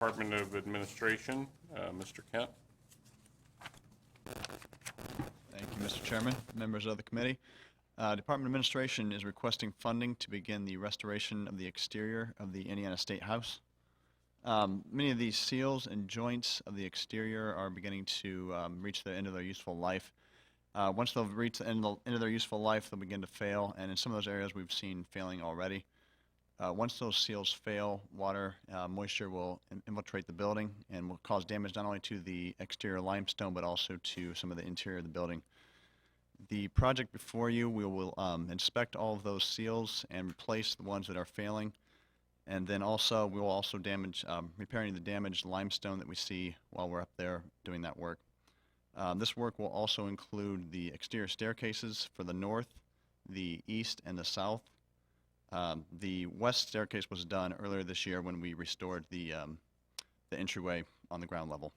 Department of Administration, Mr. Kent. Thank you, Mr. Chairman, members of the committee. Department of Administration is requesting funding to begin the restoration of the exterior of the Indiana State House. Many of these seals and joints of the exterior are beginning to reach the end of their useful life. Once they'll reach the end of their useful life, they'll begin to fail, and in some of those areas we've seen failing already. Once those seals fail, water, moisture will infiltrate the building and will cause damage not only to the exterior limestone but also to some of the interior of the building. The project before you, we will inspect all of those seals and replace the ones that are failing, and then also we will also repairing the damaged limestone that we see while we're up there doing that work. This work will also include the exterior staircases for the north, the east, and the south. The west staircase was done earlier this year when we restored the entryway on the ground level.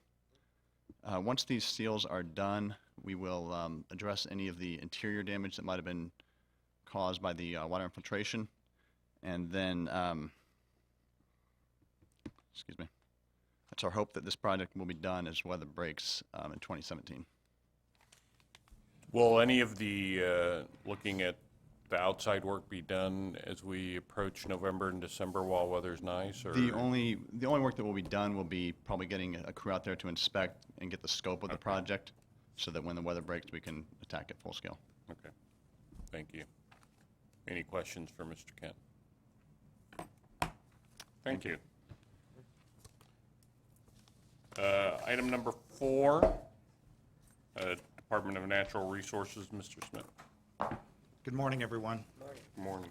Once these seals are done, we will address any of the interior damage that might have been caused by the water infiltration, and then, excuse me, it's our hope that this project will be done as weather breaks in 2017. Will any of the looking at the outside work be done as we approach November and December while weather's nice? Or? The only work that will be done will be probably getting a crew out there to inspect and get the scope of the project, so that when the weather breaks, we can attack it full scale. Okay, thank you. Any questions for Mr. Kent? Thank you. Item number 4, Department of Natural Resources, Mr. Smith. Good morning, everyone. Good morning.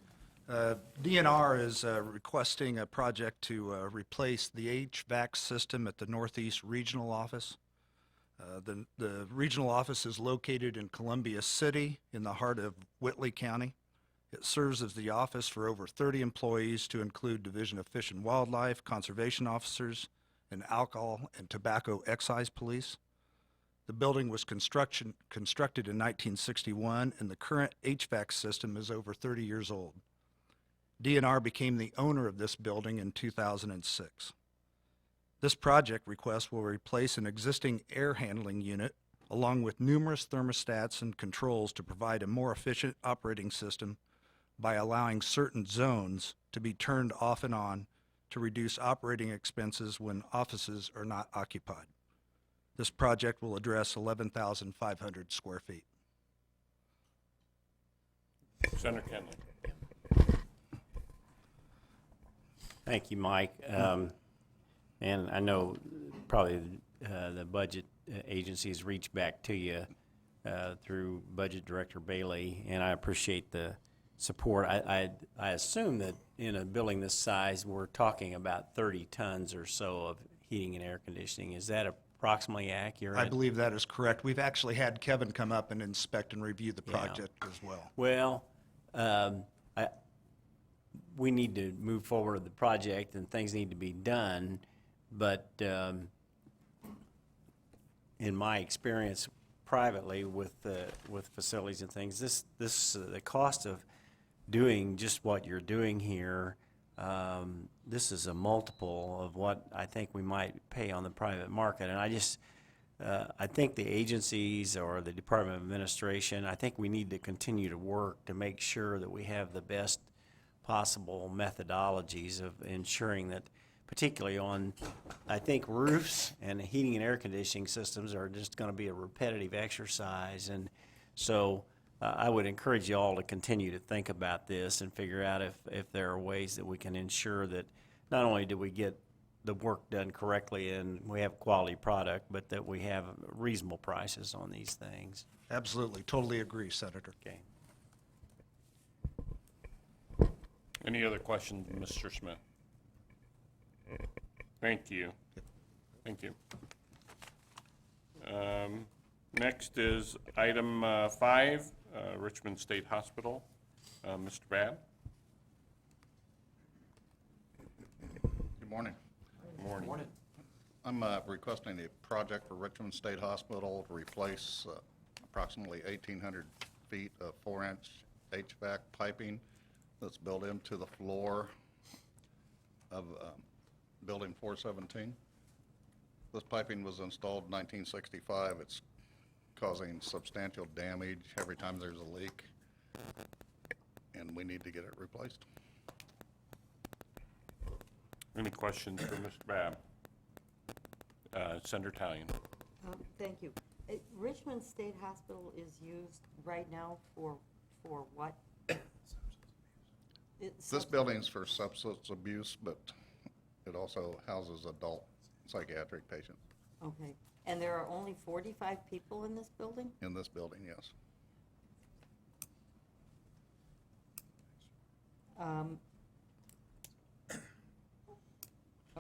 DNR is requesting a project to replace the HVAC system at the Northeast Regional Office. The regional office is located in Columbia City in the heart of Whitley County. It serves as the office for over 30 employees, to include Division of Fish and Wildlife, conservation officers, and alcohol and tobacco excise police. The building was constructed in 1961, and the current HVAC system is over 30 years old. DNR became the owner of this building in 2006. This project request will replace an existing air handling unit, along with numerous thermostats and controls, to provide a more efficient operating system by allowing certain zones to be turned off and on to reduce operating expenses when offices are not occupied. This project will address 11,500 square feet. Senator Kenley. Thank you, Mike. And I know probably the budget agencies reached back to you through Budget Director Bailey, and I appreciate the support. I assume that in a building this size, we're talking about 30 tons or so of heating and air conditioning. Is that approximately accurate? I believe that is correct. We've actually had Kevin come up and inspect and review the project as well. Well, we need to move forward with the project, and things need to be done. But in my experience privately with facilities and things, the cost of doing just what you're doing here, this is a multiple of what I think we might pay on the private market. And I think the agencies or the Department of Administration, I think we need to continue to work to make sure that we have the best possible methodologies of ensuring that, particularly on, I think roofs and heating and air conditioning systems are just going to be a repetitive exercise. And so I would encourage you all to continue to think about this and figure out if there are ways that we can ensure that not only do we get the work done correctly and we have quality product, but that we have reasonable prices on these things. Absolutely. Totally agree, Senator. Okay. Any other questions, Mr. Smith? Thank you. Thank you. Next is item 5, Richmond State Hospital. Mr. Babb. Good morning. Good morning. I'm requesting a project for Richmond State Hospital to replace approximately 1,800 feet of 4-inch HVAC piping that's built into the floor of Building 417. This piping was installed in 1965. It's causing substantial damage every time there's a leak, and we need to get it replaced. Any questions for Mr. Babb? Senator Talion. Thank you. Richmond State Hospital is used right now for what? This building's for substance abuse, but it also houses adult psychiatric patients Okay. And there are only 45 people in this building? in this building, yes.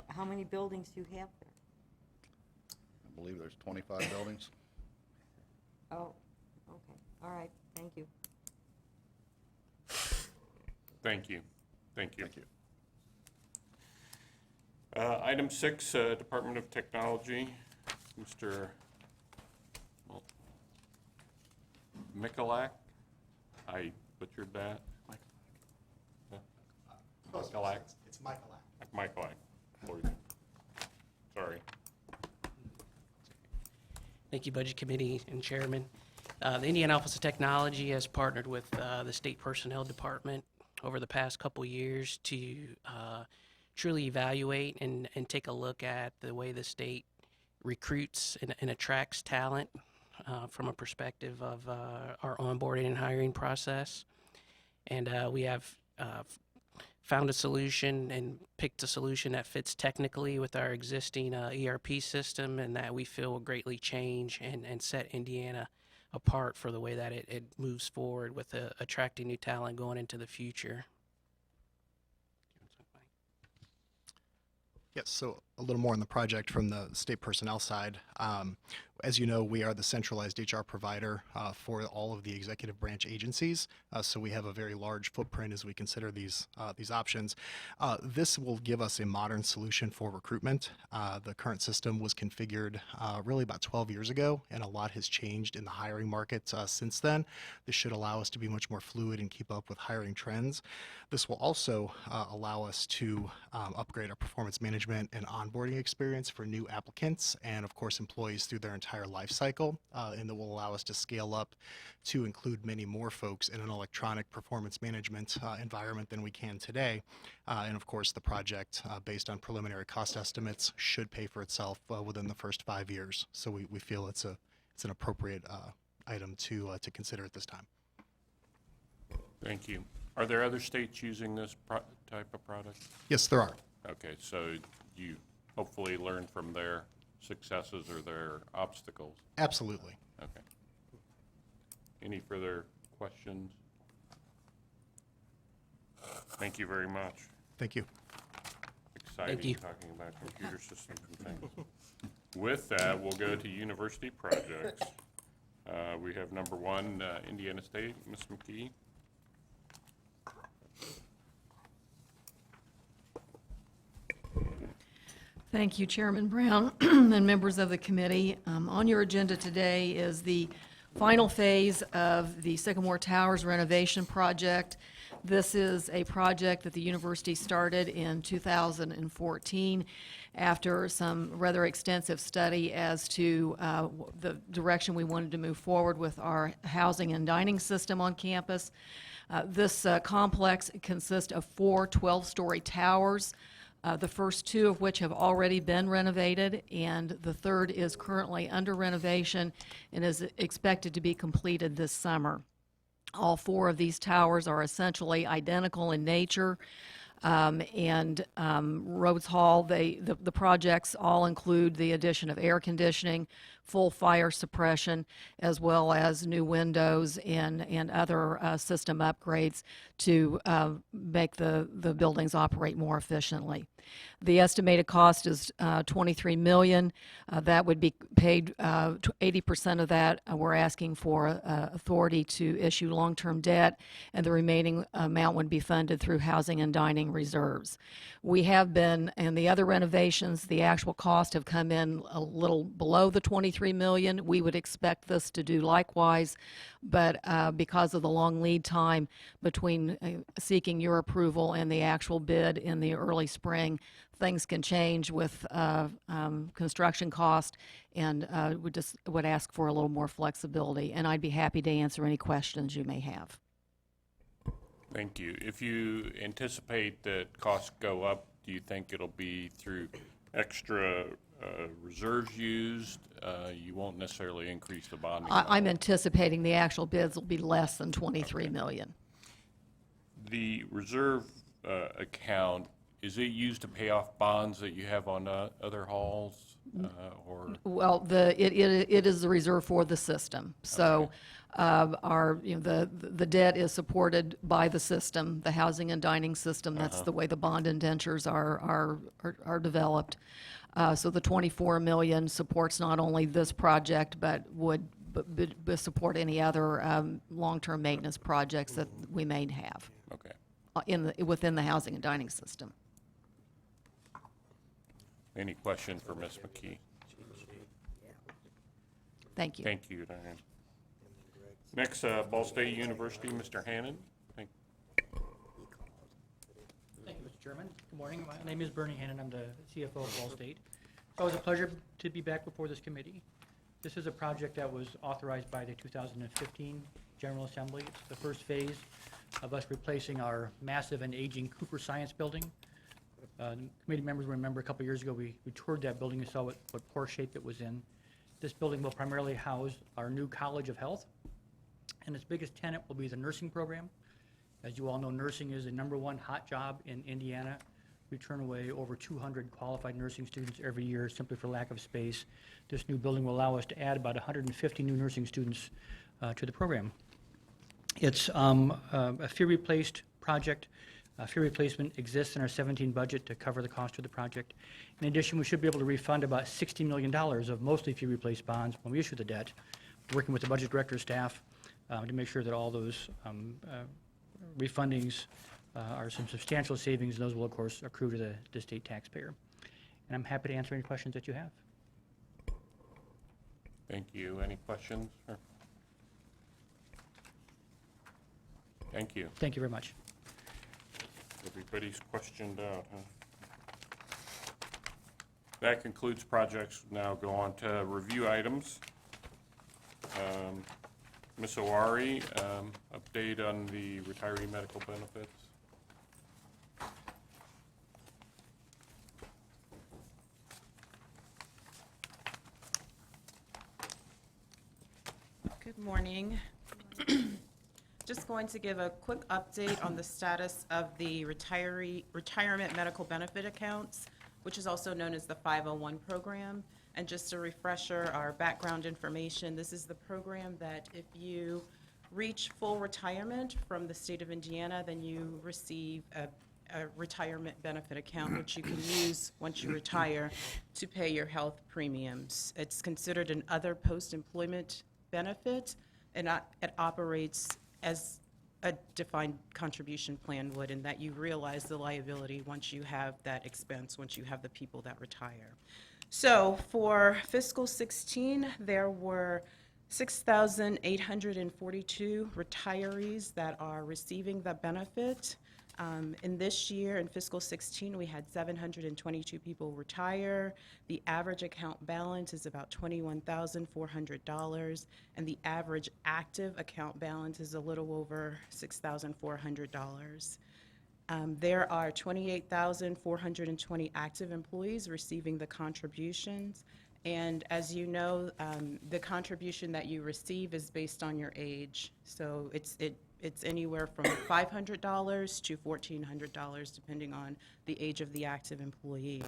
How many buildings do you have there? I believe there's 25 buildings. Oh, okay. All right. Thank you. Thank you. Thank you. Thank you. Item 6, Department of Technology, Mr. Mikulak. I butchered that. Mikulak. It's Michael. Mikulak. Sorry. Thank you, Budget Committee and Chairman. The Indiana Office of Technology has partnered with the State Personnel Department over the past couple years to truly evaluate and take a look at the way the state recruits and attracts talent from a perspective of our onboarding and hiring process. And we have found a solution and picked a solution that fits technically with our existing ERP system, and that we feel will greatly change and set Indiana apart for the way that it moves forward with attracting new talent going into the future. Yes, so a little more on the project from the state personnel side. As you know, we are the centralized HR provider for all of the executive branch agencies, so we have a very large footprint as we consider these options. This will give us a modern solution for recruitment. The current system was configured really about 12 years ago, and a lot has changed in the hiring market since then. This should allow us to be much more fluid and keep up with hiring trends. This will also allow us to upgrade our performance management and onboarding experience for new applicants and, of course, employees through their entire life cycle, and that will allow us to scale up to include many more folks in an electronic performance management environment than we can today. And, of course, the project, based on preliminary cost estimates, should pay for itself within the first 5 years. So we feel it's an appropriate item to consider at this time. Thank you. Are there other states using this type of product? Yes, there are. Okay, so you hopefully learn from their successes or their obstacles. Absolutely. Okay. Any further questions? Thank you very much. Thank you. Exciting you. talking about computer systems and things. With that, we'll go to university projects. We have number 1, Indiana State, Ms. McKee. Thank you, Chairman Brown and members of the committee. On your agenda today is the final phase of the Sycamore Towers renovation project. This is a project that the university started in 2014 after some rather extensive study as to the direction we wanted to move forward with our housing and dining system on campus. This complex consists of 4 12-story towers, the first 2 of which have already been renovated, and the third is currently under renovation and is expected to be completed this summer. All 4 of these towers are essentially identical in nature. And Rhodes Hall, the projects all include the addition of air conditioning, full fire suppression, as well as new windows and other system upgrades to make the buildings operate more efficiently. The estimated cost is $23 million. That would be paid, 80% of that we're asking for authority to issue long-term debt, and the remaining amount would be funded through housing and dining reserves. We have been, and the other renovations, the actual cost have come in a little below the 23 million. We would expect this to do likewise, but because of the long lead time between seeking your approval and the actual bid in the early spring, things can change with construction cost, and would ask for a little more flexibility. And I'd be happy to answer any questions you may have. Thank you. If you anticipate that costs go up, do you think it'll be through extra reserves used? You won't necessarily increase the bonding I'm level. anticipating the actual bids will be less than 23 million. The reserve account, is it used to pay off bonds that you have on other halls? Or Well, it is the reserve for the system. So the debt is supported by the system, the housing and dining system. That's the way the bond indentures are developed. So the 24 million supports not only this project, but would support any other long-term maintenance projects that we may have Okay. within the housing and dining system. Any question for Ms. McKee? Thank you. Thank you, Diane. Next, Ball State University, Mr. Hannon. Thank you, Mr. Chairman. Good morning. My name is Bernie Hannon. I'm the CFO of Ball State. It's always a pleasure to be back before this committee. This is a project that was authorized by the 2015 General Assembly. It's the first phase of us replacing our massive and aging Cooper Science Building. Committee members remember a couple years ago we toured that building and saw what poor shape it was in. This building will primarily house our new College of Health, and its biggest tenant will be the nursing program. As you all know, nursing is the #1 hot job in Indiana. We turn away over 200 qualified nursing students every year simply for lack of space. This new building will allow us to add about 150 new nursing students to the program. It's a fee-replaced project. Fee replacement exists in our 17 budget to cover the cost of the project. In addition, we should be able to refund about $60 million of mostly fee-replaced bonds when we issue the debt, working with the budget director staff to make sure that all those refundings are some substantial savings. Those will, of course, accrue to the state taxpayer. And I'm happy to answer any questions that you have. Thank you. Any questions? Thank you. Thank you very much. Everybody's questioned out, huh? That concludes projects. Now go on to review items. Ms. Owari, update on the retiree medical benefits. Good morning. Just going to give a quick update on the status of the retirement medical benefit accounts, which is also known as the 501 program. And just a refresher, our background information, this is the program that if you reach full retirement from the state of Indiana, then you receive a retirement benefit account, which you can use once you retire to pay your health premiums. It's considered an other post-employment benefit, and it operates as a defined contribution plan would, in that you realize the liability once you have that expense, once you have the people that retire. So for fiscal 16, there were 6,842 retirees that are receiving the benefit. In this year, in fiscal 16, we had 722 people retire. The average account balance is about $21,400, and the average active account balance is a little over $6,400. There are 28,420 active employees receiving the contributions. And as you know, the contribution that you receive is based on your age. So it's anywhere from $500 to $1,400, depending on the age of the active employee.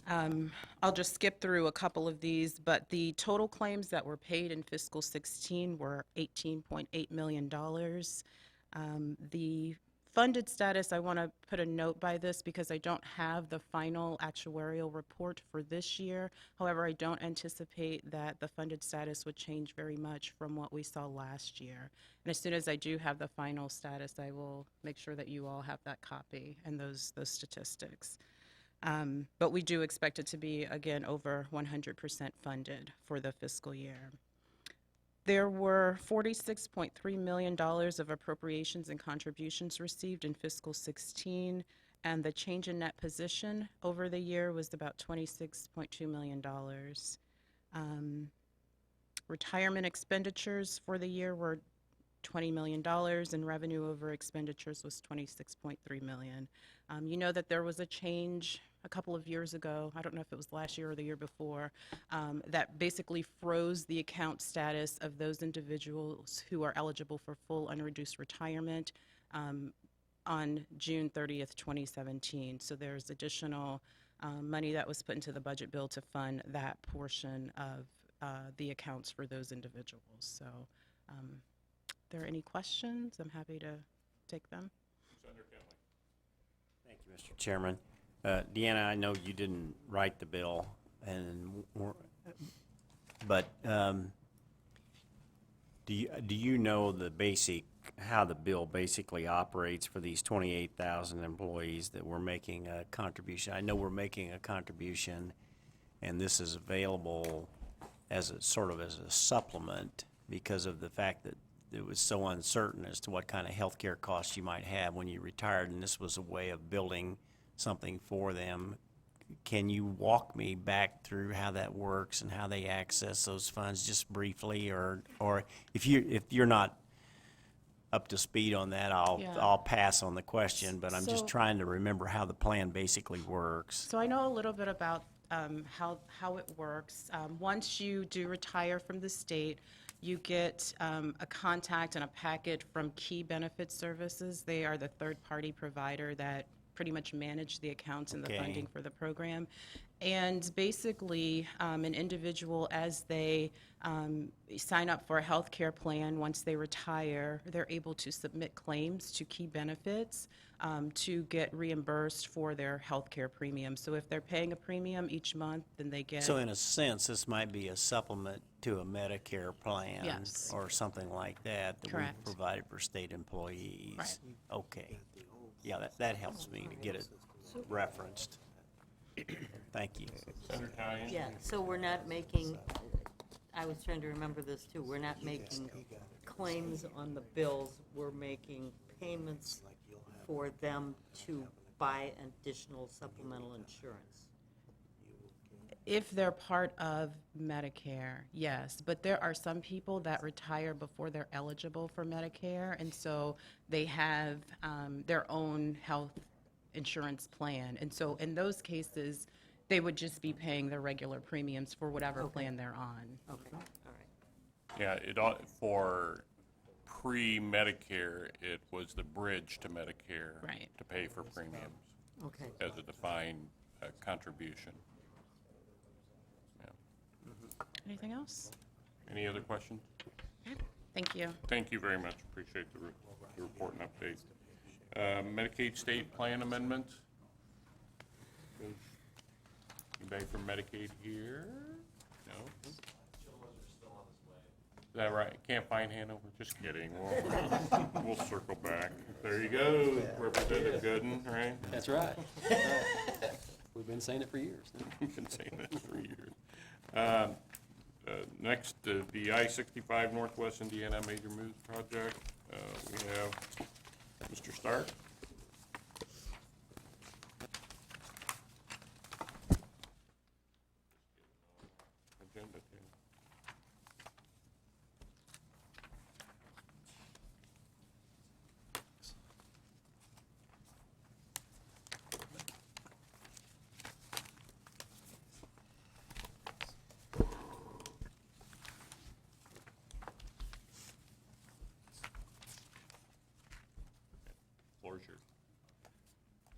I'll just skip through a couple of these, but the total claims that were paid in fiscal 16 were $18.8 million. The funded status, I want to put a note by this because I don't have the final actuarial report for this year. However, I don't anticipate that the funded status would change very much from what we saw last year. And as soon as I do have the final status, I will make sure that you all have that copy and those statistics. But we do expect it to be, again, over 100% funded for the fiscal year. There were $46.3 million of appropriations and contributions received in fiscal 16, and the change in net position over the year was about $26.2 million. Retirement expenditures for the year were $20 million, and revenue over expenditures was $26.3 million. You know that there was a change a couple of years ago, I don't know if it was last year or the year before, that basically froze the account status of those individuals who are eligible for full unreduced retirement on June 30th, 2017. So there's additional money that was put into the budget bill to fund that portion of the accounts for those individuals. So if there are any questions, I'm happy to take them. Thank you, Mr. Chairman. Deanna, I know you didn't write the bill, but do you know how the bill basically operates for these 28,000 employees that we're making a contribution? I know we're making a contribution, and this is available as a sort of as a supplement because of the fact that it was so uncertain as to what kind of health care costs you might have when you retired, and this was a way of building something for them. Can you walk me back through how that works and how they access those funds just briefly, or if you're not up to speed on that, I'll pass on the question, but I'm just trying to remember how the plan basically works. So I know a little bit about how it works. Once you do retire from the state, you get a contact and a packet from Key Benefit Services. They are the third-party provider that pretty much manage the accounts and the funding for the program. And basically, an individual, as they sign up for a health care plan, once they retire, they're able to submit claims to Key Benefits to get reimbursed for their health care premium. So if they're paying a premium each month, then they get... So in a sense, this might be a supplement to a Medicare plan. Yes. Or something like that Correct. we've provided for state employees. Right. Okay. Yeah, that helps me to get it referenced. Thank you. Senator Talley? Yeah, so we're not making, I was trying to remember this too, we're not making claims on the bills, we're making payments for them to buy additional supplemental insurance. If they're part of Medicare, yes, but there are some people that retire before they're eligible for Medicare, and so they have their own health insurance plan. And so in those cases, they would just be paying their regular premiums for whatever plan they're on. Okay, all right. Yeah, for pre-Medicare, it was the bridge to Medicare. Right. To pay for premiums Okay. as a defined contribution. Anything else? Any other questions? Thank you. Thank you very much. Appreciate the report and update. Medicaid state plan amendments. Anybody from Medicaid here? No? Is that right? Can't find Hanover? Just kidding. We'll circle back. There you go, Representative Gooden, right? That's right. We've been saying it for years. We've been saying that for years. Next, the I-65 Northwest Indiana Major Moves Project. We have Mr. Stark. Agenda too. Floor is yours.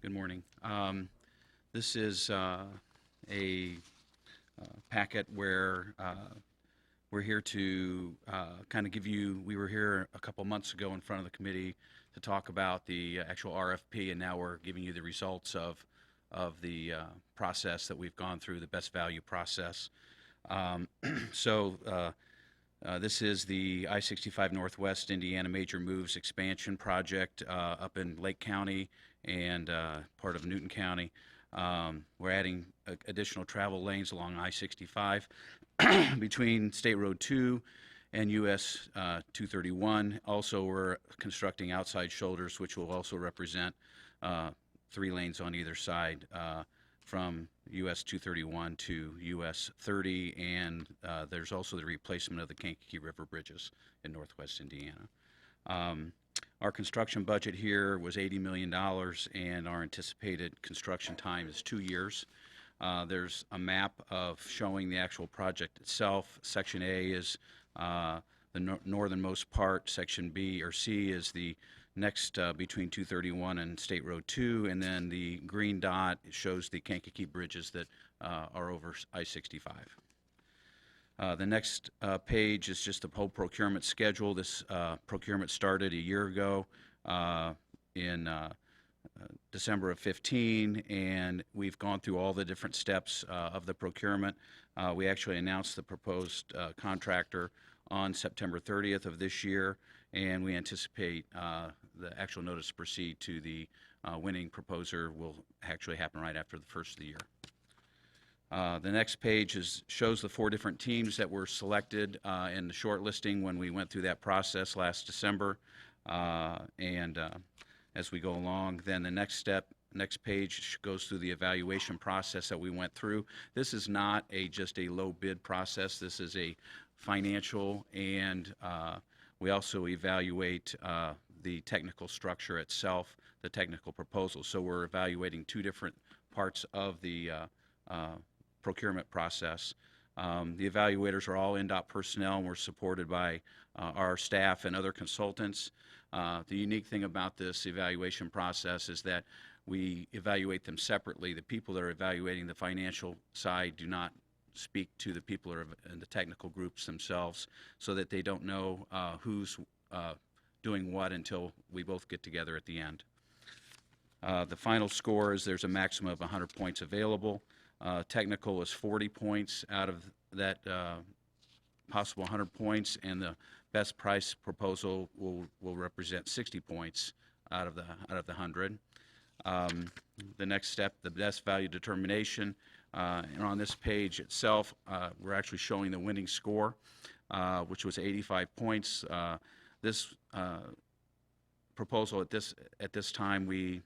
Good morning. This is a packet where we're here to kind of give you, we were here a couple months ago in front of the committee to talk about the actual RFP, and now we're giving you the results of the process that we've gone through, the best value process. This is the I-65 Northwest Indiana Major Moves Expansion Project up in Lake County and part of Newton County. We're adding additional travel lanes along I-65 between State Road 2 and US 231. Also, we're constructing outside shoulders, which will also represent 3 lanes on either side from US 231 to US 30, and there's also the replacement of the Kankakee River bridges in northwest Indiana. Our construction budget here was $80 million, and our anticipated construction time is 2 years. There's a map of showing the actual project itself. Section A is the northernmost part. Section B or C is the next between 231 and State Road 2, and then the green dot shows the Kankakee bridges that are over I-65. The next page is just the whole procurement schedule. This procurement started a year ago in December of 15, and we've gone through all the different steps of the procurement. We actually announced the proposed contractor on September 30th of this year, and we anticipate the actual notice to proceed to the winning proposer will actually happen right after the first of the year. The next page shows the 4 different teams that were selected in the shortlisting when we went through that process last December. As we go along, then the next page goes through the evaluation process that we went through. This is not just a low bid process. This is a financial, and we also evaluate the technical structure itself, the technical proposal. So we're evaluating 2 different parts of the procurement process. The evaluators are all NDOT personnel, and we're supported by our staff and other consultants. The unique thing about this evaluation process is that we evaluate them separately. The people that are evaluating the financial side do not speak to the people that are in the technical groups themselves, so that they don't know who's doing what until we both get together at the end. The final score is there's a maximum of 100 points available. Technical is 40 points out of that possible 100 points, and the best price proposal will represent 60 points out of the 100. The next step, the best value determination, and on this page itself, we're actually showing the winning score, which was 85 points. This proposal at this time, the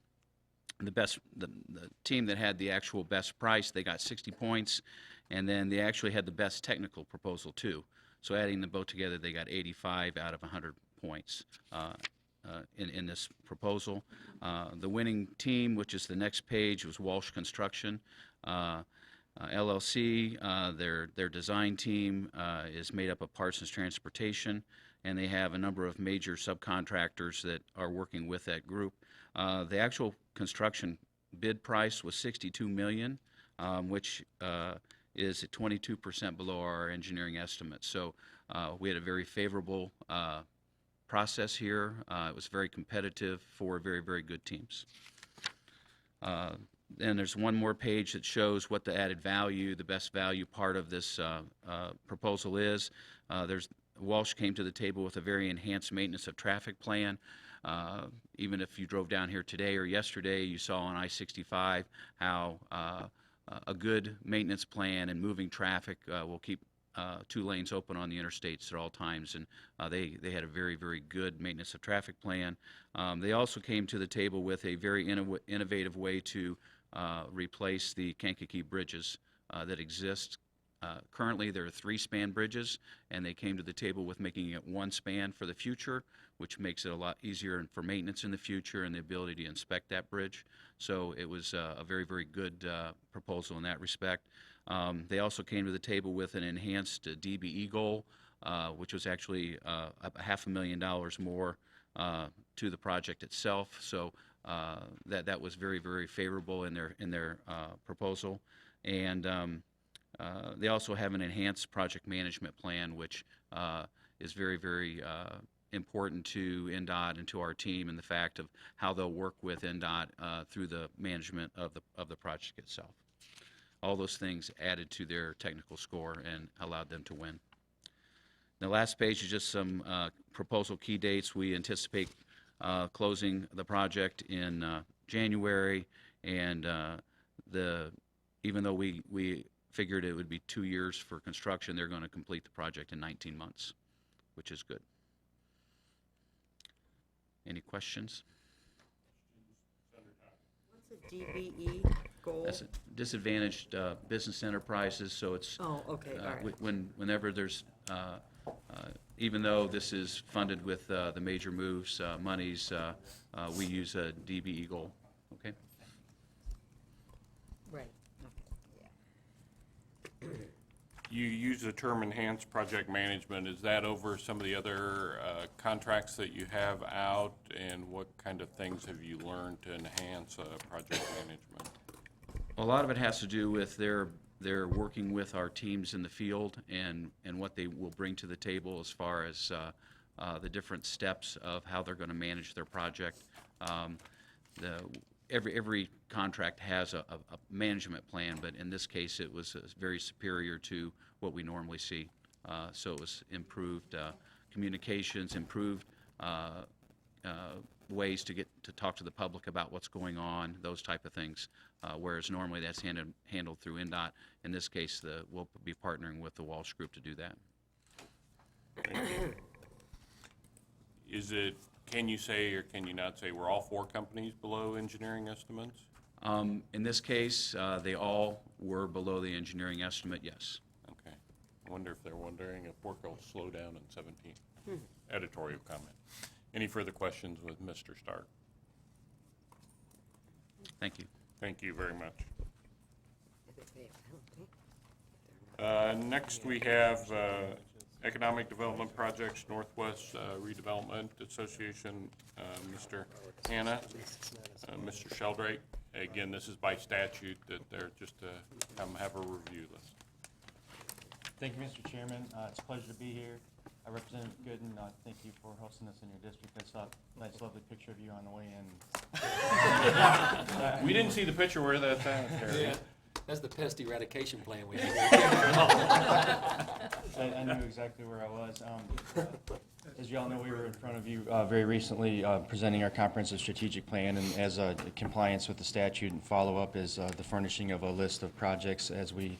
team that had the actual best price, they got 60 points, and then they actually had the best technical proposal too. So adding them both together, they got 85 out of 100 points in this proposal. The winning team, which is the next page, was Walsh Construction LLC. Their design team is made up of Parsons Transportation, and they have a number of major subcontractors that are working with that group. The actual construction bid price was $62 million, which is at 22% below our engineering estimate. So we had a very favorable process here. It was very competitive for very, very good teams. Then there's one more page that shows what the added value, the best value part of this proposal is. Walsh came to the table with a very enhanced maintenance of traffic plan. Even if you drove down here today or yesterday, you saw on I-65 how a good maintenance plan and moving traffic will keep 2 lanes open on the interstates at all times, and they had a very, very good maintenance of traffic plan. They also came to the table with a very innovative way to replace the Kankakee bridges that exist. Currently, there are 3-span bridges, and they came to the table with making it 1 span for the future, which makes it a lot easier for maintenance in the future and the ability to inspect that bridge. So it was a very, very good proposal in that respect. They also came to the table with an enhanced DBE goal, which was actually $500,000 more to the project itself. So that was very, very favorable in their proposal. And they also have an enhanced project management plan, which is very, very important to NDOT and to our team, and the fact of how they'll work with NDOT through the management of the project itself. All those things added to their technical score and allowed them to win. The last page is just some proposal key dates. We anticipate closing the project in January, and even though we figured it would be 2 years for construction, they're going to complete the project in 19 months, which is good. Any questions? What's a DBE goal? That's disadvantaged business enterprises, so it's Oh, okay, all right. whenever there's, even though this is funded with the Major Moves monies, we use a DBE goal, okay? Right, You use the term enhanced project management. Is that over some of the other contracts that you have out? And what kind of things have you learned to enhance project management? A lot of it has to do with their working with our teams in the field and what they will bring to the table as far as the different steps of how they're going to manage their project. Every contract has a management plan, but in this case, it was very superior to what we normally see. So it was improved communications, improved ways to get to talk to the public about what's going on, those type of things. Whereas normally that's handled through NDOT. In this case, we'll be partnering with the Walsh Group to do that. Can you say or can you not say we're all 4 companies below engineering estimates? In this case, they all were below the engineering estimate, yes. Okay. I wonder if they're wondering if work will slow down in 17. Editorial comment. Any further questions with Mr. Stark? Thank you. Thank you very much. Next, we have Economic Development Projects Northwest Redevelopment Association, Mr. Hanna, Mr. Sheldrake. Again, this is by statute that they're just to come have a review list. Thank you, Mr. Chairman. It's a pleasure to be here. Representative Gooden, thank you for hosting us in your district. I saw a nice, lovely picture of you on the way in. We didn't see the picture where that's at, Terry. Yeah, that's the pest eradication plan we have. I knew exactly where I was. As you all know, we were in front of you very recently presenting our comprehensive strategic plan, and as compliance with the statute and follow-up is the furnishing of a list of projects as we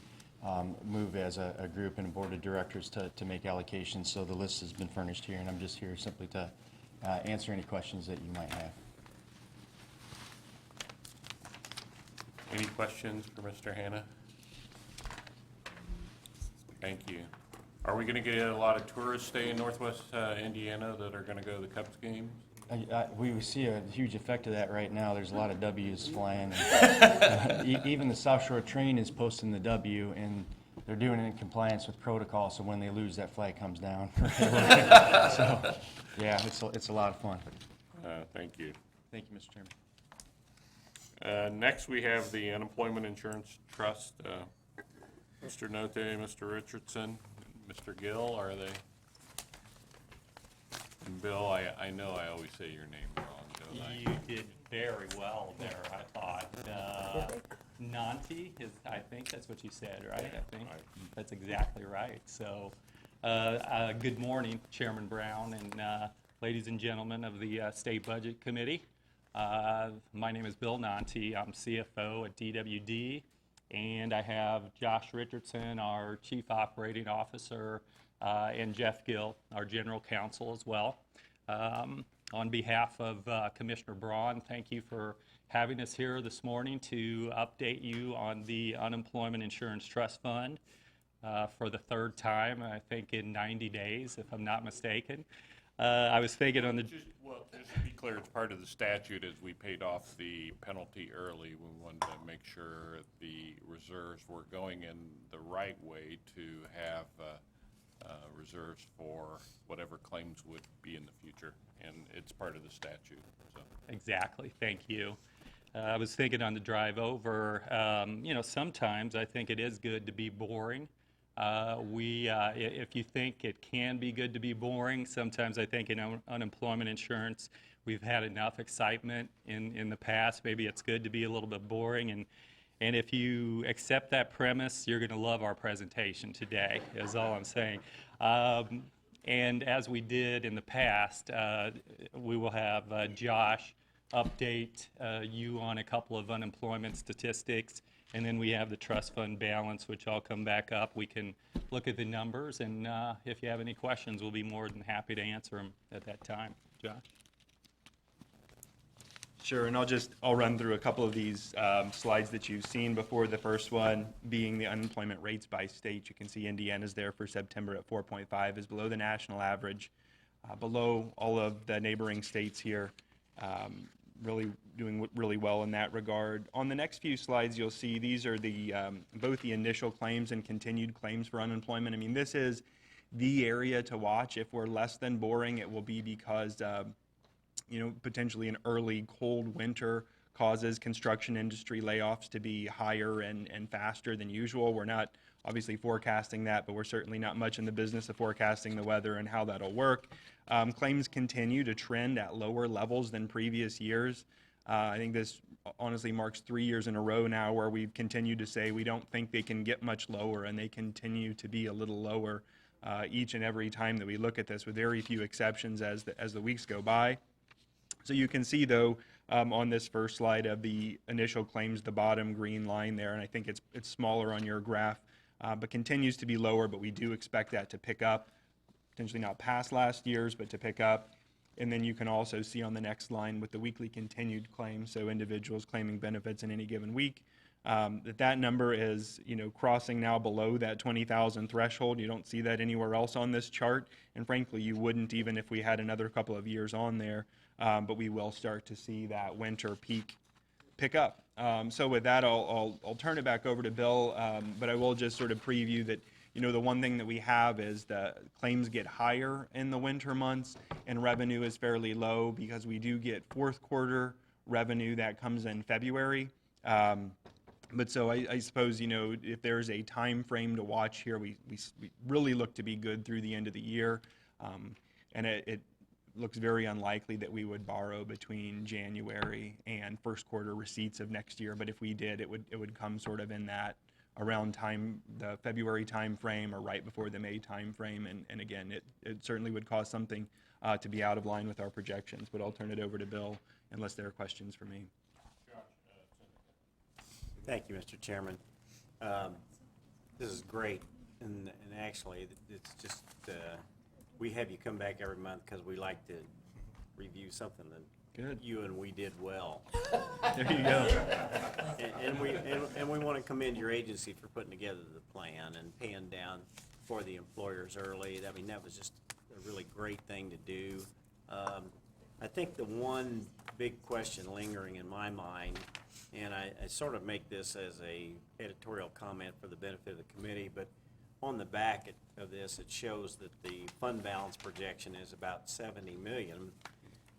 move as a group and a board of directors to make allocations. So the list has been furnished here, and I'm just here simply to answer any questions that you might have. Any questions for Mr. Hanna? Thank you. Are we going to get a lot of tourists stay in Northwest Indiana that are going to go to the Cubs games? We see a huge effect of that right now. There's a lot of W's flying. And, even the South Shore train is posting the W, and they're doing it in compliance with protocol, so when they lose, that flag comes down. So, yeah, it's a lot of fun. Thank you. Thank you, Mr. Chairman. Next, we have the Unemployment Insurance Trust. Mr. Note, Mr. Richardson, Mr. Gill, are they? And Bill, I know I always say your name wrong, don't I? You did very well there, I thought. Nanti is, I think that's what you said, right? I think that's exactly right. So, good morning, Chairman Brown and ladies and gentlemen of the State Budget Committee. My name is Bill Nanti. I'm CFO at DWD, and I have Josh Richardson, our Chief Operating Officer, and Jeff Gill, our General Counsel as well. On behalf of Commissioner Braun, thank you for having us here this morning to update you on the Unemployment Insurance Trust Fund for the 3rd time, I think in 90 days, if I'm not mistaken. I was thinking on the... Just to be clear, it's part of the statute as we paid off the penalty early. We wanted to make sure the reserves were going in the right way to have reserves for whatever claims would be in the future, and it's part of the statute. So. Exactly. Thank you. I was thinking on the drive over, sometimes I think it is good to be boring If you think it can be good to be boring, sometimes I think in unemployment insurance, we've had enough excitement in the past. Maybe it's good to be a little bit boring. And if you accept that premise, you're going to love our presentation today, is all I'm saying. And as we did in the past, we will have Josh update you on a couple of unemployment statistics. And then we have the trust fund balance, which I'll come back up. We can look at the numbers, and if you have any questions, we'll be more than happy to answer them at that time. Josh? Sure, and I'll run through a couple of these slides that you've seen before. The first one being the unemployment rates by state. You can see Indiana's there for September at 4.5, is below the national average, below all of the neighboring states here. Really doing really well in that regard. On the next few slides, you'll see these are the both the initial claims and continued claims for unemployment. I mean, this is the area to watch. If we're less than boring, it will be because potentially an early cold winter causes construction industry layoffs to be higher and faster than usual. We're not obviously forecasting that, but we're certainly not much in the business of forecasting the weather and how that'll work. Claims continue to trend at lower levels than previous years. I think this honestly marks 3 years in a row now where we've continued to say we don't think they can get much lower, and they continue to be a little lower each and every time that we look at this, with very few exceptions as the weeks go by. So you can see, though, on this first slide of the initial claims, the bottom green line there, and I think it's smaller on your graph, but continues to be lower, but we do expect that to pick up, potentially not past last year's, but to pick up. And then you can also see on the next line with the weekly continued claims, so individuals claiming benefits in any given week, that number is crossing now below that 20,000 threshold. You don't see that anywhere else on this chart, and frankly, you wouldn't even if we had another couple of years on there. But we will start to see that winter peak pick up. So with that, I'll turn it back over to Bill, but I will just sort of preview that, the one thing that we have is the claims get higher in the winter months and revenue is fairly low because we do get fourth quarter revenue that comes in February. But so I suppose, if there's a time frame to watch here, we really look to be good through the end of the year. And it looks very unlikely that we would borrow between January and first quarter receipts of next year. But if we did, it would come sort of in that around the February time frame or right before the May time frame. And again, it certainly would cause something to be out of line with our projections. But I'll turn it over to Bill unless there are questions for me. Thank you, Mr. Chairman. This is great, and actually, it's just, we have you come back every month because we like to review something that you and we did well. There you go. And we want to commend your agency for putting together the plan and paying down for the employers early. I mean, that was just a really great thing to do. I think the one big question lingering in my mind, and I sort of make this as a editorial comment for the benefit of the committee, but on the back of this, it shows that the fund balance projection is about 70 million.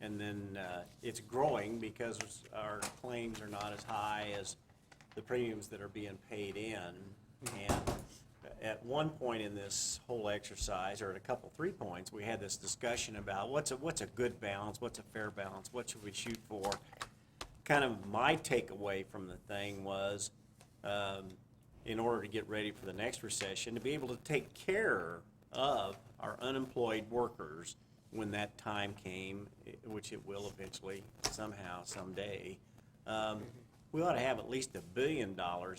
And then it's growing because our claims are not as high as the premiums that are being paid in. And at one point in this whole exercise, or at three points, we had this discussion about what's a good balance, what's a fair balance, what should we shoot for. Kind of my takeaway from the thing was, in order to get ready for the next recession, to be able to take care of our unemployed workers when that time came, which it will eventually, somehow, someday. We ought to have at least $1 billion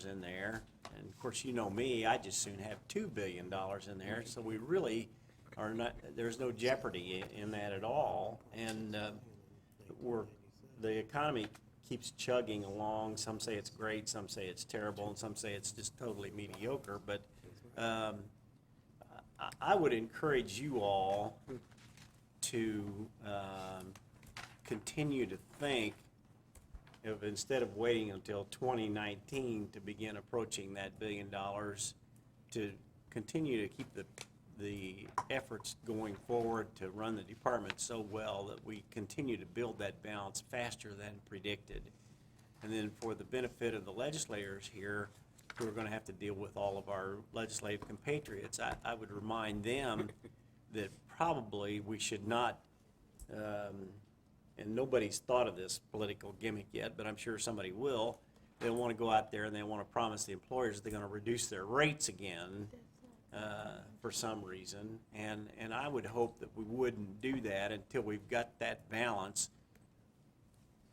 in there. And of course, you know me, I just soon have $2 billion in there. So we really are not, there's no jeopardy in that at all. And the economy keeps chugging along. Some say it's great, some say it's terrible, and some say it's just totally mediocre. But I would encourage you all to continue to think of, instead of waiting until 2019 to begin approaching that $1 billion, to continue to keep the efforts going forward to run the department so well that we continue to build that balance faster than predicted. And then for the benefit of the legislators here, who are gonna have to deal with all of our legislative compatriots, I would remind them that probably we should not, and nobody's thought of this political gimmick yet, but I'm sure somebody will. They'll want to go out there and they want to promise the employers they're going to reduce their rates again for some reason. And I would hope that we wouldn't do that until we've got that balance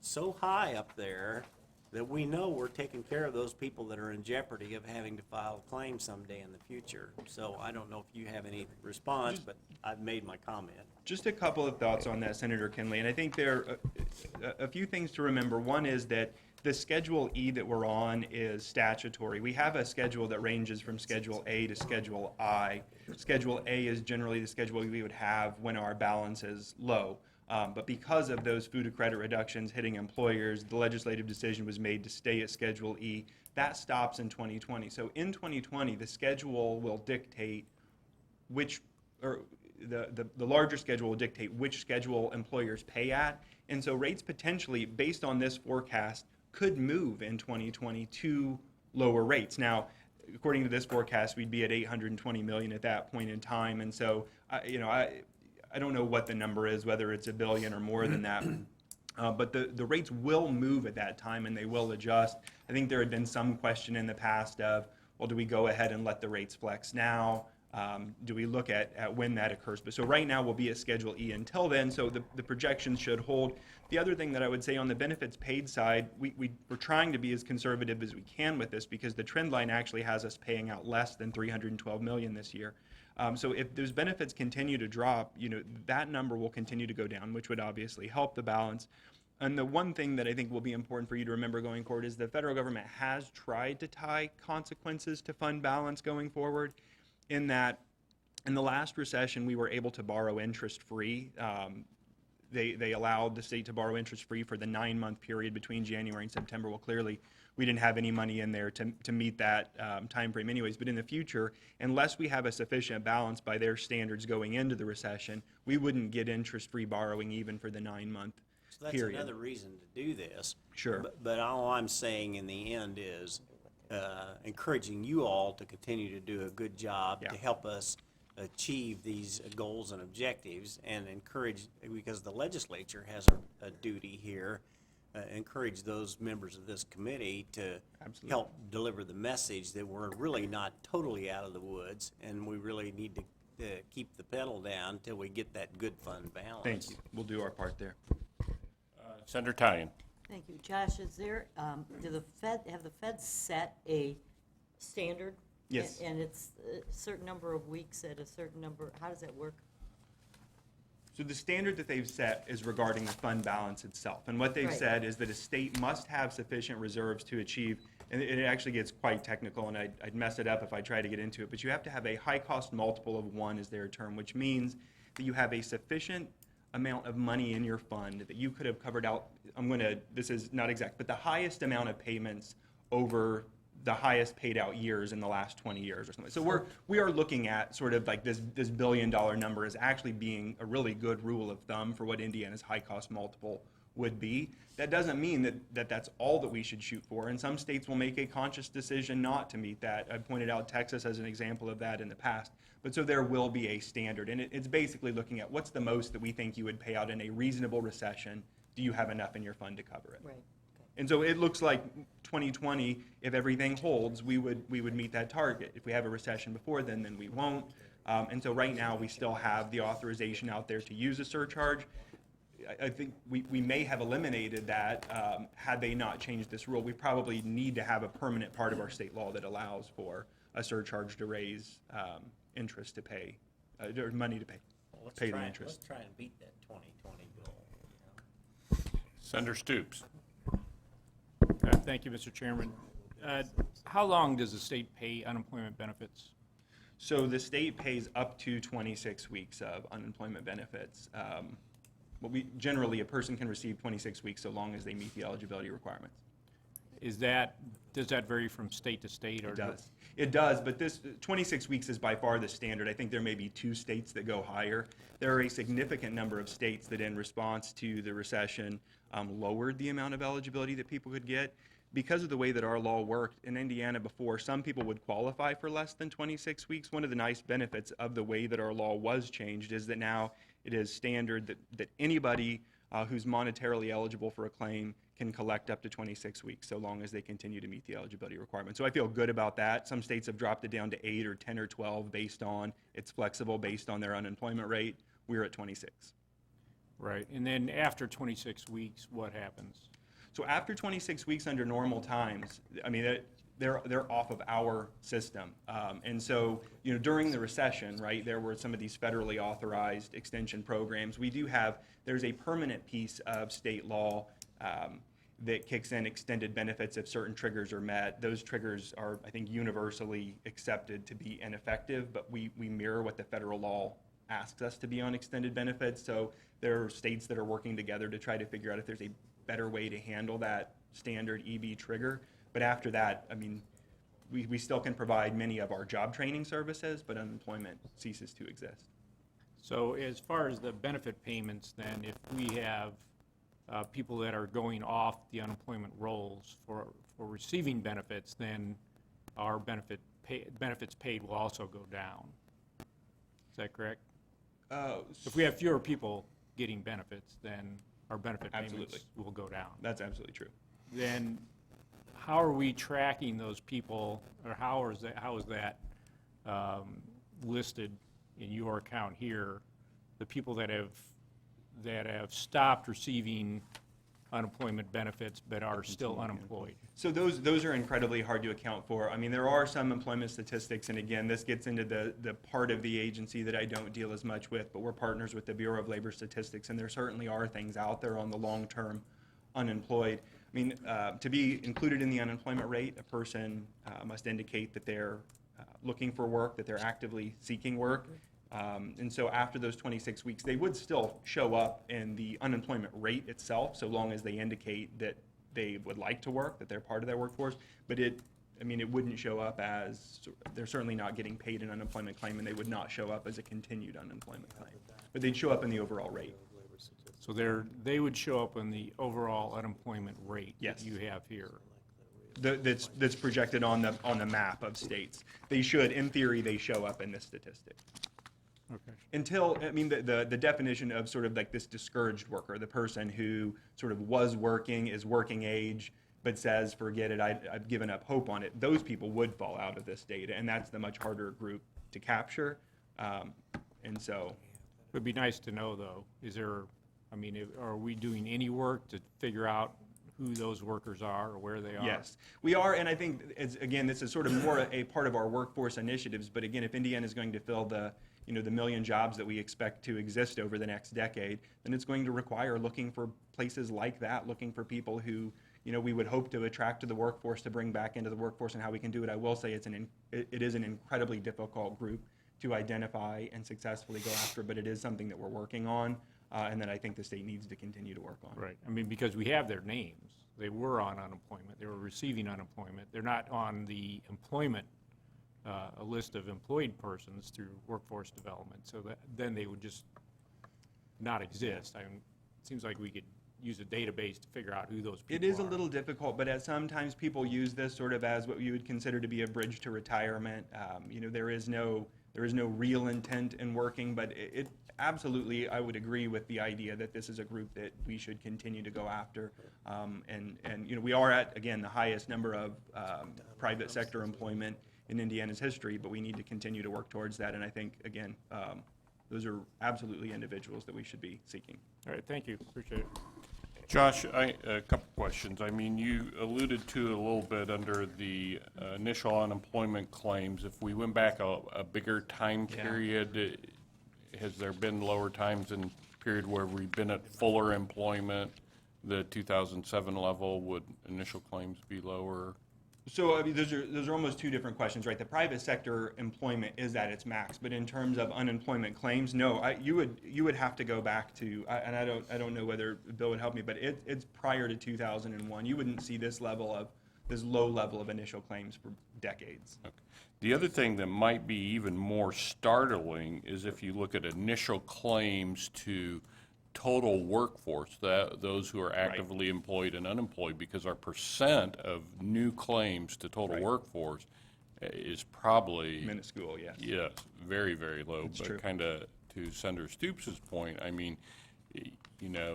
so high up there that we know we're taking care of those people that are in jeopardy of having to file a claim someday in the future. So I don't know if you have any response, but I've made my comment. Just a couple of thoughts on that, Senator Kinley, and I think there are a few things to remember. One is that the Schedule E that we're on is statutory. We have a schedule that ranges from Schedule A to Schedule I. Schedule A is generally the schedule we would have when our balance is low. But because of those food credit reductions hitting employers, the legislative decision was made to stay at Schedule E. That stops in 2020. So in 2020, the schedule will dictate which, or the larger schedule will dictate which schedule employers pay at. And so rates potentially, based on this forecast, could move in 2020 to lower rates. Now, according to this forecast, we'd be at $820 million at that point in time. And so, I don't know what the number is, whether it's $1 billion or more than that. But the rates will move at that time and they will adjust. I think there had been some question in the past of, well, do we go ahead and let the rates flex now? Do we look at when that occurs? But so right now we'll be at Schedule E until then, so the projections should hold. The other thing that I would say on the benefits paid side, we're trying to be as conservative as we can with this because the trend line actually has us paying out less than $312 million this year. So if those benefits continue to drop, that number will continue to go down, which would obviously help the balance. And the one thing that I think will be important for you to remember going forward is the federal government has tried to tie consequences to fund balance going forward, in that in the last recession we were able to borrow interest-free. They allowed the state to borrow interest-free for the 9-month period between January and September. Well, clearly we didn't have any money in there to meet that time frame anyways. But in the future, unless we have a sufficient balance by their standards going into the recession, we wouldn't get interest-free borrowing even for the 9-month So that's period. another reason to do this. Sure. But all I'm saying in the end is encouraging you all to continue to do a good job to help us achieve these goals and objectives, and encourage, because the legislature has a duty here, encourage those members of this committee to help deliver the message that we're really not totally out of the woods, and we really need to keep the pedal down till we get that good fund balance. Thank you. We'll do our part there. Senator Tyan. Thank you. Josh, is there, have the feds set a standard? Yes. And it's a certain number of weeks at a certain number, how does that work? So the standard that they've set is regarding the fund balance itself. And what they've Right. said is that a state must have sufficient reserves to achieve, and it actually gets quite technical, and I'd mess it up if I try to get into it, but you have to have a high cost multiple of 1 is their term, which means that you have a sufficient amount of money in your fund that you could have covered out, this is not exact, but the highest amount of payments over the highest paid out years in the last 20 years or something. So we are looking at sort of like this $1 billion number as actually being a really good rule of thumb for what Indiana's high cost multiple would be. That doesn't mean that that's all that we should shoot for, and some states will make a conscious decision not to meet that. I pointed out Texas as an example of that in the past. But so there will be a standard, and it's basically looking at what's the most that we think you would pay out in a reasonable recession. Do you have enough in your fund to cover it? Right. And so it looks like 2020, if everything holds, we would meet that target. If we have a recession before then we won't. And so right now, we still have the authorization out there to use a surcharge. I think we may have eliminated that had they not changed this rule. We probably need to have a permanent part of our state law that allows for a surcharge to raise interest to pay, or money to pay, pay the interest. Let's try and beat that 2020 goal. Senator Stoops. Thank you, Mr. Chairman. How long does the state pay unemployment benefits? So the state pays up to 26 weeks of unemployment benefits. Generally, a person can receive 26 weeks so long as they meet the eligibility requirements. Does that vary from state to state? Or It does. It does, but this 26 weeks is by far the standard. I think there may be 2 states that go higher. There are a significant number of states that, in response to the recession, lowered the amount of eligibility that people could get. because of the way that our law worked in Indiana before, some people would qualify for less than 26 weeks. One of the nice benefits of the way that our law was changed is that now it is standard that anybody who's monetarily eligible for a claim can collect up to 26 weeks, so long as they continue to meet the eligibility requirements. So I feel good about that. Some states have dropped it down to 8 or 10 or 12 based on, it's flexible based on their unemployment rate. We're at 26. Right, and then after 26 weeks, what happens? So after 26 weeks under normal times, I mean, they're off of our system. And so, during the recession, right, there were some of these federally authorized extension programs. There's a permanent piece of state law that kicks in extended benefits if certain triggers are met. Those triggers are, I think, universally accepted to be ineffective, but we mirror what the federal law asks us to be on extended benefits. So there are states that are working together to try to figure out if there's a better way to handle that standard EB trigger. But after that, I mean, we still can provide many of our job training services, but unemployment ceases to exist. So as far as the benefit payments, then, if we have people that are going off the unemployment rolls for receiving benefits, then our benefits paid will also go down. Is that correct? If we have fewer people getting benefits, then our benefit payments will go down. That's absolutely true. Then how are we tracking those people, or how is that listed in your account here, the people that have stopped receiving unemployment benefits but are still unemployed? So those are incredibly hard to account for. I mean, there are some employment statistics, and again, this gets into the part of the agency that I don't deal as much with, but we're partners with the Bureau of Labor Statistics, and there certainly are things out there on the long-term unemployed. I mean, to be included in the unemployment rate, a person must indicate that they're looking for work, that they're actively seeking work. And so after those 26 weeks, they would still show up in the unemployment rate itself, so long as they indicate that they would like to work, that they're part of that workforce. But it wouldn't show up as, they're certainly not getting paid an unemployment claim, and they would not show up as a continued unemployment claim. But they'd show up in the overall rate. So they would show up in the overall unemployment rate that you have here. That's projected on the map of states. They should, in theory, they show up in this statistic. Okay. Until, I mean, the definition of sort of like this discouraged worker, the person who sort of was working, is working age, but says, forget it, I've given up hope on it, those people would fall out of this data, and that's the much harder group to capture. And so. It would be nice to know, though, are we doing any work to figure out who those workers are or where they are? Yes, we are, and I think, again, this is sort of more a part of our workforce initiatives, but again, if Indiana is going to fill the million jobs that we expect to exist over the next decade, then it's going to require looking for places like that, looking for people who, we would hope to attract to the workforce, to bring back into the workforce, and how we can do it. I will say it is an incredibly difficult group to identify and successfully go after, but it is something that we're working on, and that I think the state needs to continue to work on. Right. I mean, because we have their names. They were on unemployment. They were receiving unemployment. They're not on the employment, a list of employed persons through workforce development. So then they would just not exist. It seems like we could use a database to figure out who those people are. It is a little difficult, but sometimes people use this sort of as what you would consider to be a bridge to retirement. There is no real intent in working, but it absolutely, I would agree with the idea that this is a group that we should continue to go after. And we are at, again, the highest number of private sector employment in Indiana's history, but we need to continue to work towards that. And I think, again, those are absolutely individuals that we should be seeking. All right, thank you. Appreciate it. Josh, a couple questions. I mean, you alluded to it a little bit under the initial unemployment claims. If we went back a bigger time period, has there been lower times in period where we've been at fuller employment, the 2007 level? Would initial claims be lower? So those are almost two different questions, right? The private sector employment is at its max, but in terms of unemployment claims, no. You would have to go back to, and I don't know whether Bill would help me, but it's prior to 2001. You wouldn't see this low level of initial claims for decades. Okay. The other thing that might be even more startling is if you look at initial claims to total workforce, those who are actively employed and unemployed, because our percent of new claims to total workforce is probably. Minuscule, yes. Yes, very, very low. That's true. But kind of to Senator Stoops' point, I mean, you know,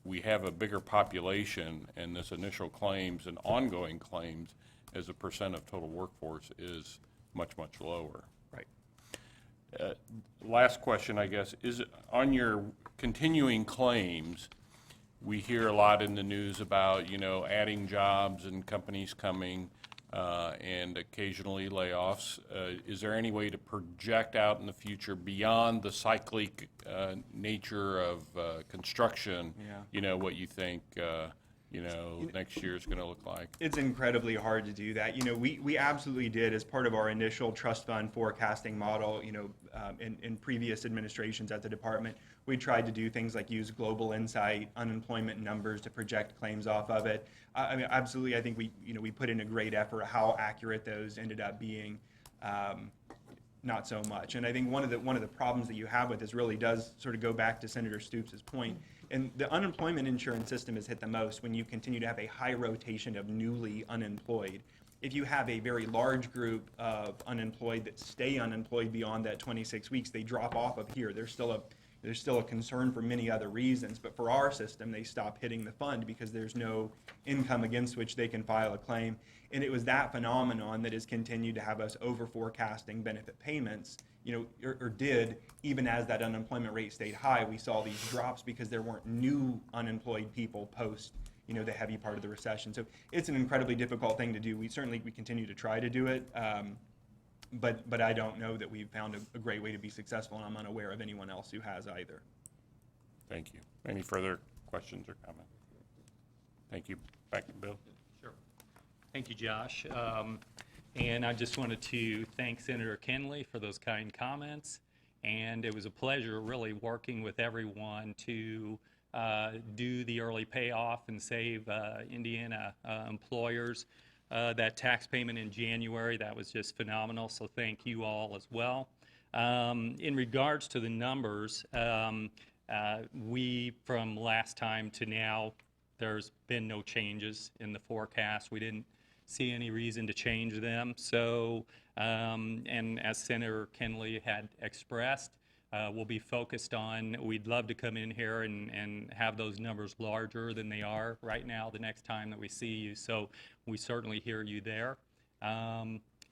we have a bigger population, and this initial claims and ongoing claims as a percent of total workforce is much, much lower. Right. Last question, I guess, is on your continuing claims, we hear a lot in the news about, you know, adding jobs and companies coming and occasionally layoffs. Is there any way to project out in the future beyond the cyclic nature of construction, you know, what you think, you know, next year is going to look like? It's incredibly hard to do that. You know, we absolutely did, as part of our initial trust fund forecasting model, you know, in previous administrations at the department, we tried to do things like use Global Insight, unemployment numbers to project claims off of it. I mean, absolutely, I think we put in a great effort. How accurate those ended up being, not so much. And I think one of the problems that you have with this really does sort of go back to Senator Stoops' point. And the unemployment insurance system is hit the most when you continue to have a high rotation of newly unemployed. If you have a very large group of unemployed that stay unemployed beyond that 26 weeks, they drop off of here. There's still a concern for many other reasons, but for our system, they stop hitting the fund because there's no income against which they can file a claim. And it was that phenomenon that has continued to have us over forecasting benefit payments, you know, or did, even as that unemployment rate stayed high. We saw these drops because there weren't new unemployed people post, you know, the heavy part of the recession. So it's an incredibly difficult thing to do. We continue to try to do it, but I don't know that we've found a great way to be successful, and I'm unaware of anyone else who has either. Thank you. Any further questions or comments? Thank you. Back to Bill. Sure. Thank you, Josh. And I just wanted to thank Senator Kenley for those kind comments. And it was a pleasure really working with everyone to do the early payoff and save Indiana employers that tax payment in January. That was just phenomenal. So thank you all as well. In regards to the numbers, we, from last time to now, there's been no changes in the forecast. We didn't see any reason to change them. So, and as Senator Kenley had expressed, we'll be focused on, we'd love to come in here and have those numbers larger than they are right now the next time that we see you. So we certainly hear you there.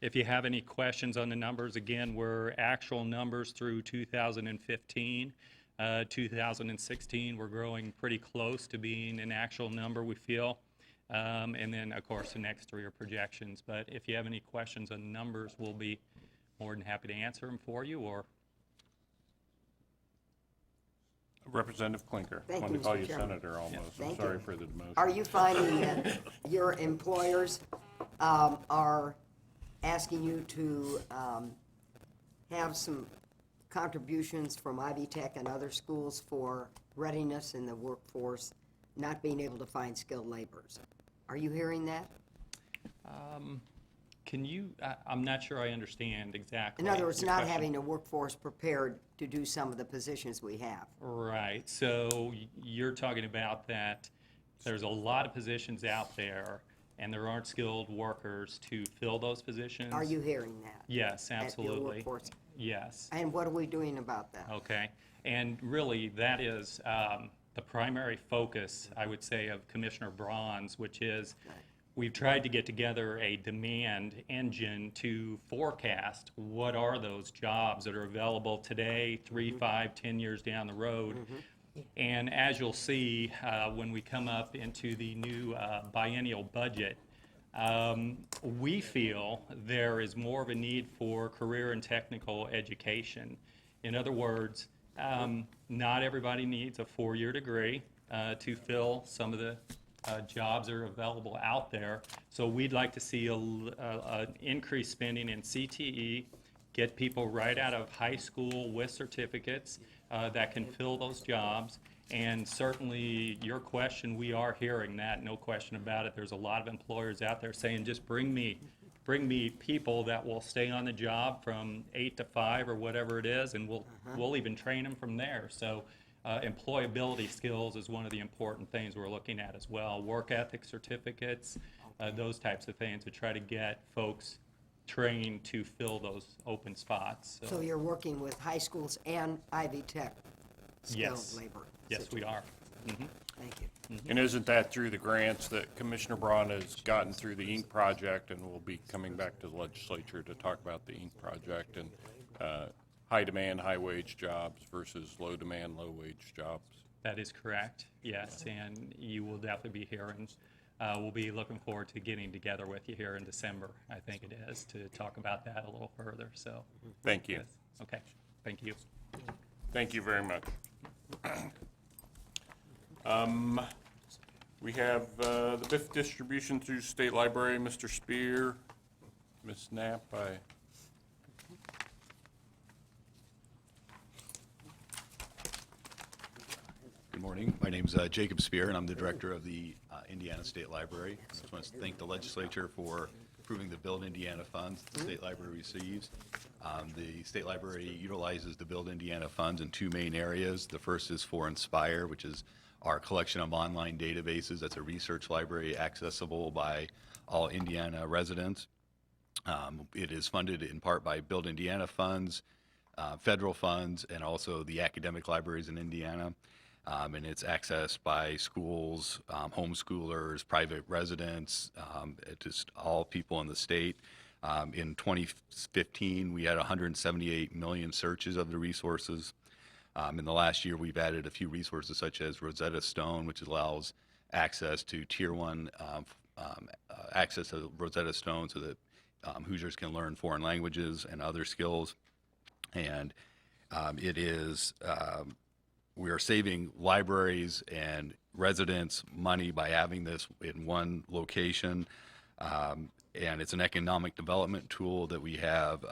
If you have any questions on the numbers, again, we're actual numbers through 2015. 2016, we're growing pretty close to being an actual number, we feel. And then, of course, the next three are projections. But if you have any questions on numbers, we'll be more than happy to answer them for you. Or Representative Klinker. Thank I you, wanted to call Mr. you Chairman. Senator almost. I'm Thank sorry you. for the demotion. Are you finding that your employers are asking you to have some contributions from Ivy Tech and other schools for readiness in the workforce, not being able to find skilled laborers? Are you hearing that? can you, I'm not sure I understand exactly. In other words, your not question. having a workforce prepared to do some of the positions we have. Right, so you're talking about that there's a lot of positions out there and there aren't skilled workers to fill those positions? Are you hearing that? Yes, At your absolutely. workforce? Yes. And what are we doing about that? Okay, and really, that is the primary focus, I would say, of Commissioner Braun's, which is we've tried to get together a demand engine to forecast what are those jobs that are available today, 3, 5, 10 years down the road. And as you'll see, when we come up into the new biennial budget, we feel there is more of a need for career and technical education. In other words, not everybody needs a 4-year degree to fill some of the jobs that are available out there. So we'd like to see an increased spending in CTE, get people right out of high school with certificates that can fill those jobs. And certainly your question, we are hearing that, no question about it. There's a lot of employers out there saying, just bring me people that will stay on the job from 8 to 5 or whatever it is, and we'll even train them from there. So Employability skills is one of the important things we're looking at as well. Work ethic certificates, those types of things to try to get folks trained to fill those open spots. So you're working with high schools and Ivy Tech skilled Yes. labor? Yes, we are. Mhm. Thank you. And isn't that through the grants that Commissioner Braun has gotten through the Inc. project, and will be coming back to the legislature to talk about the Inc. project and high demand, high wage jobs versus low demand, low wage jobs? That is correct, yes, and you will definitely be hearing, we'll be looking forward to getting together with you here in December, I think it is, to talk about that a little further, so. Thank you. yes. Okay, thank you. Thank you very much. We have the BIF distribution through State Library, Mr. Spear, Ms. Knapp. Good morning. My name's Jacob Spear, and I'm the director of the Indiana State Library. I just want to thank the legislature for approving the Build Indiana funds the state library receives. The state library utilizes the Build Indiana funds in two main areas. The first is for Inspire, which is our collection of online databases. That's a research library accessible by all Indiana residents. It is funded in part by Build Indiana funds, federal funds, and also the academic libraries in Indiana. And it's accessed by schools, homeschoolers, private residents, just all people in the state. In 2015, we had 178 million searches of the resources. In the last year, we've added a few resources such as Rosetta Stone, which allows access to Tier 1 access to Rosetta Stone so that Hoosiers can learn foreign languages and other skills. And it is we are saving libraries and residents money by having this in one location. And it's an economic development tool that we have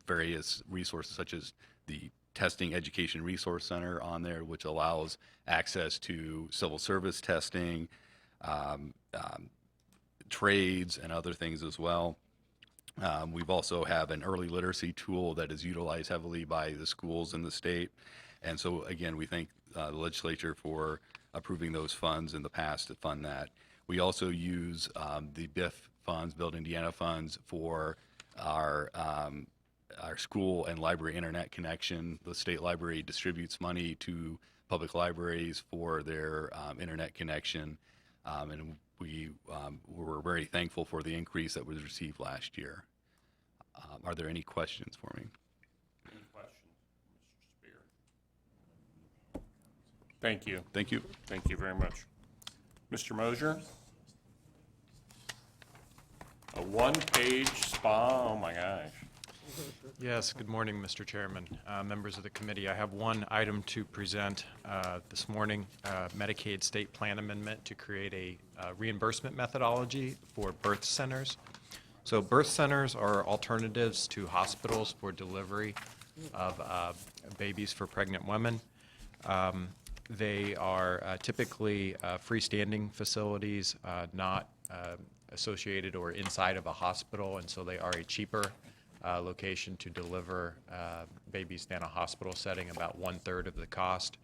various resources such as the Testing Education Resource Center on there, which allows access to civil service testing, trades, and other things as well. We've also have an early literacy tool that is utilized heavily by the schools in the state. And so, again, we thank the legislature for approving those funds in the past to fund that. We also use the BIF funds, Build Indiana funds, for our school and library internet connection. The state library distributes money to public libraries for their internet connection. And we were very thankful for the increase that was received last year. Are there any questions for me? Any questions, Mr. Spear? Thank you. Thank you. Thank you very much. Mr. Mosier? A one-page spa, oh my gosh. Yes, good morning, Mr. Chairman, members of the committee. I have one item to present this morning, Medicaid state plan amendment to create a reimbursement methodology for birth centers. So birth centers are alternatives to hospitals for delivery of babies for pregnant women. They are typically freestanding facilities, not associated or inside of a hospital, and so they are a cheaper location to deliver babies than a hospital setting, about 1/3 of the cost.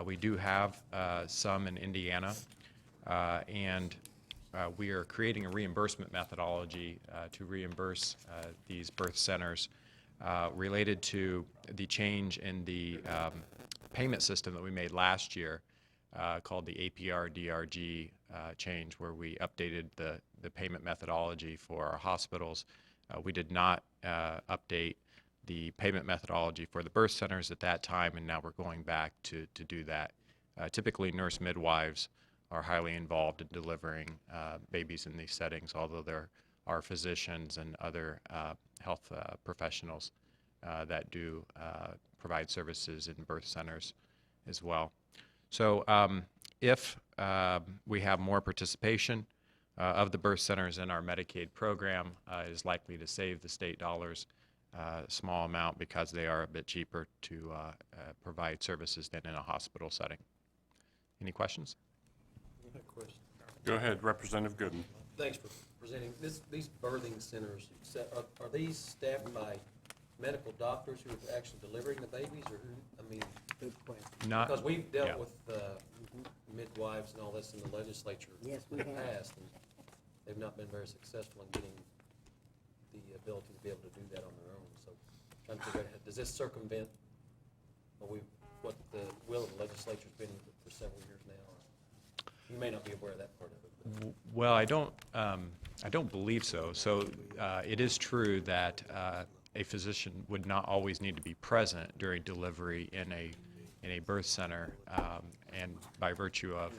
We do have some in Indiana, and we are creating a reimbursement methodology to reimburse these birth centers related to the change in the payment system that we made last year called the APR-DRG change, where we updated the payment methodology for our hospitals. We did not update the payment methodology for the birth centers at that time, and now we're going back to do that. Typically, nurse midwives are highly involved in delivering babies in these settings, although there are physicians and other health professionals that do provide services in birth centers as well. So if we have more participation of the birth centers in our Medicaid program, is likely to save the state dollars a small amount because they are a bit cheaper to provide services than in a hospital setting. Any questions? Go ahead, Representative Gooden. Thanks for presenting. These birthing centers, are these staffed by medical doctors who are actually delivering the babies, or who, I mean, Good question. Not, Because we've yeah. dealt with midwives and all this in the legislature Yes, in we the have. past, and they've not been very successful in getting the ability to be able to do that on their own. So trying to figure out, does this circumvent what the will of the legislature's been for several years now? You may not be aware of that part of it. But. Well, I don't believe so. So it is true that a physician would not always need to be present during delivery in a birth center, and by virtue of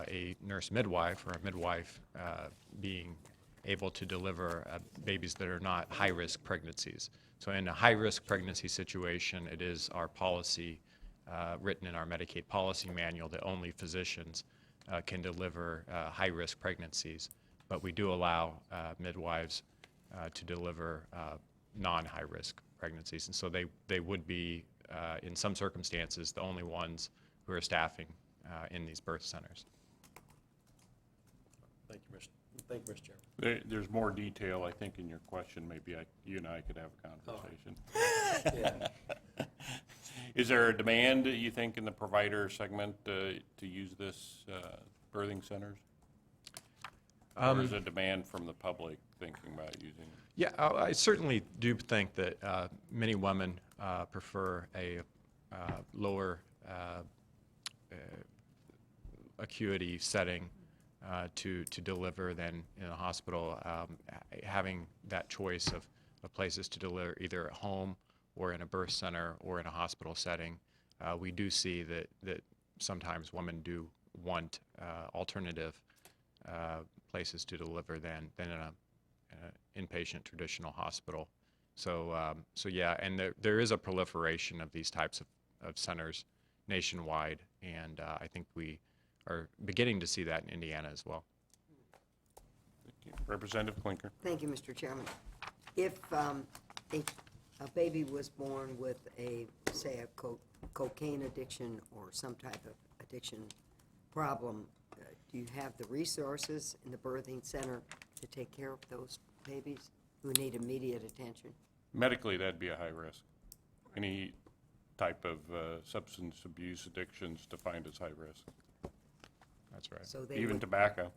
a nurse midwife or a midwife being able to deliver babies that are not high-risk pregnancies. So in a high-risk pregnancy situation, it is our policy written in our Medicaid policy manual that only physicians can deliver high-risk pregnancies, but we do allow midwives to deliver non-high-risk pregnancies, and so they would be, in some circumstances, the only ones who are staffing in these birth centers. Thank you, Mr. Chairman. There's more detail, I think, in your question. Maybe you and I could have a conversation. Yeah. Is there a demand, you think, in the provider segment to use this birthing centers? Or is there a demand from the public thinking about using it? Yeah, I certainly do think that many women prefer a lower acuity setting to deliver than in a hospital. Having that choice of places to deliver either at home or in a birth center or in a hospital setting, we do see that sometimes women do want alternative places to deliver than in an inpatient traditional hospital. So yeah, and there is a proliferation of these types of centers nationwide, and I think we are beginning to see that in Indiana as well. Thank you. Representative Klinker. Thank you, Mr. Chairman. If a baby was born with say a cocaine addiction or some type of addiction problem, do you have the resources in the birthing center to take care of those babies who need immediate attention? Medically, that'd be a high risk. Any type of substance abuse addictions defined as high risk. That's right. So they Even would- tobacco.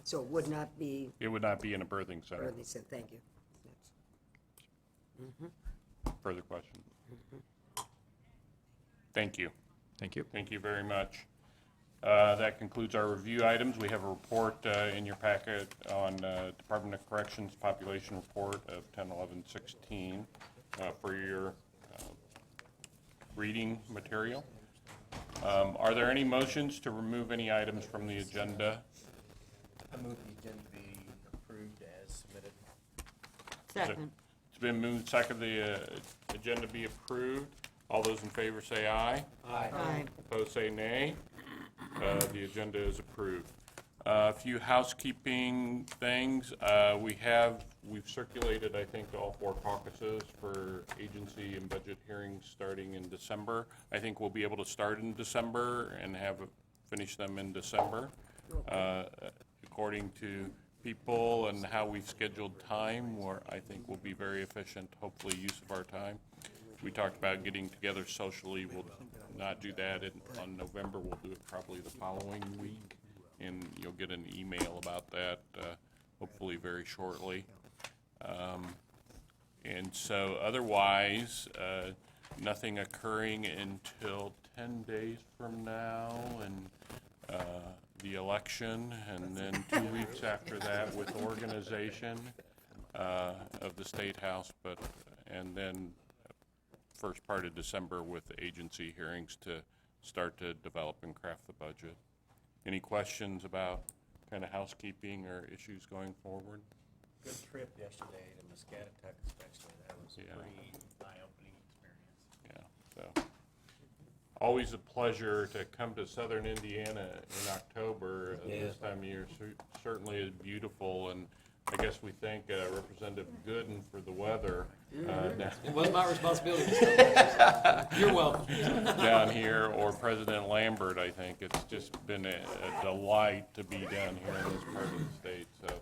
So it would not be It would not be in a birthing center. birthing center, thank you. Further questions? Thank you. Thank you. Thank you very much. That concludes our review items. We have a report in your packet on Department of Corrections population report of 10/11/16 for your reading material. Are there any motions to remove any items from the agenda? I move the agenda be approved as submitted. Second. It's been moved, second, the agenda be approved. All those in favor say aye. Aye. Aye. Opposed say nay. The agenda is approved. A few housekeeping things. We've circulated, I think, to all four caucuses for agency and budget hearings starting in December. I think we'll be able to start in December and finish them in December. According to people and how we've scheduled time, I think we'll be very efficient, hopefully, use of our time. We talked about getting together socially. We'll not do that on November. We'll do it probably the following week, and you'll get an email about that, hopefully very shortly. And so otherwise, nothing occurring until 10 days from now, and the election, and then 2 weeks after that with organization of the State House, and then first part of December with agency hearings to start to develop and craft the budget. Any questions about kind of housekeeping or issues going forward? Good trip yesterday to Muscatatuck especially. That was a Yeah. pretty eye-opening experience. Yeah, so always a pleasure to come to southern Indiana in October. This time of year certainly is beautiful, and I guess we thank Representative Gooden for the weather. It wasn't my responsibility. You're welcome. Down here, or President Lambert, I think. It's just been a delight to be down here in this part of the state. So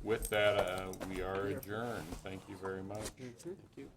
with that, we are adjourned. Thank you very much. Thank you.